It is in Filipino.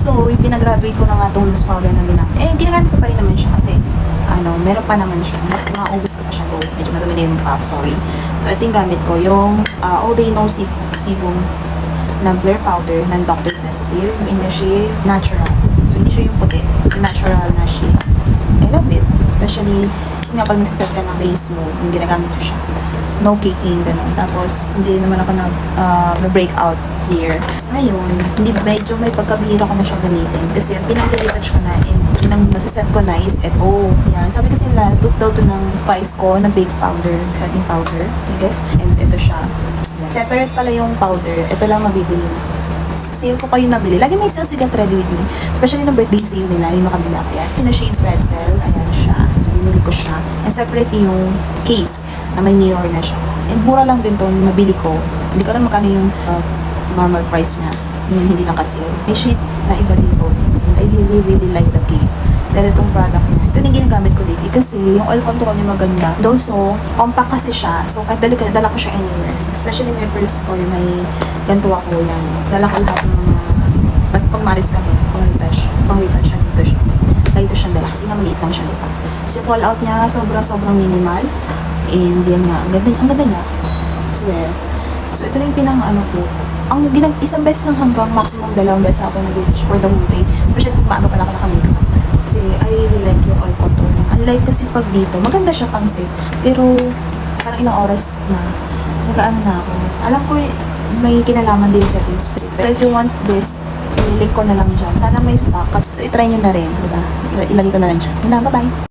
So, yung pinagraduate ko na nga itong loose powder na ginamit. Ginagamit ko pa rin naman siya kasi, meron pa naman siya. Maubos ko pa siya. Medyo madumi na yung puff, sorry. So, ito yung gamit ko. Yung All Day No Sebum na Blur Powder ng Dr. Sensitive in the shade Natural. So, hindi siya yung puti. Yung natural na shade. I love it. Especially, yung pag nagsiset ka ng base mo, yung ginagamit ko siya. No caking, gano'n. Tapos, hindi naman ako na-breakout here. So, ayun, medyo may pagkabihira ko na siya gamitin. Kasi, pinag-retouch ko na, and yung nasiset ko na is, yan. Sabi kasi nila, took daw to ng Vice ko, na bake powder, setting powder, I guess. And ito siya. Separate pala yung powder. Ito lang mabibili mo. Sale ko pa yung nabili. Lagi may sale si Get Ready With Me. Especially ng birthday sale nila, yung makabila ko yan. Sinashade pretzel, ayan siya. So, binili ko siya. And separate yung case na may mirror na siya. And mura lang din to nabili ko. Hindi ko alam magkano yung normal price niya. Yung hindi lang kasi. May shade na iba dito. I really, really like the case. Pero itong product niya, ito yung ginagamit ko lately kasi yung oil control niya maganda. Also, compact kasi siya. So, kahit dala ko siya anywhere. Especially may purse or may ganito ako yan. Dala ko lahat ng mga... Basta pag maris kami, pang-retouch siya dito siya. Lagi ko siyang dala kasi nga maliit lang siya, diba? So, fallout niya, sobrang minimal. And yan nga, ang ganda niya. Swear. So, ito na yung ko. Isang beses lang hanggang maximum 2 beses ako nag-retouch for the whole day. Especially kung maaga pala ako naka-makeup. Kasi I really like yung oil contour niya. Unlike kasi pag dito, maganda siya pang safe. Pero parang ilang oras na, nag-ano na ako. Alam ko may kinalaman din sa setting spray. But if you want this, ililink ko na lang dyan. Sana may stock. So, itry nyo na rin. Diba? Ilagay ko na lang dyan. Bye-bye!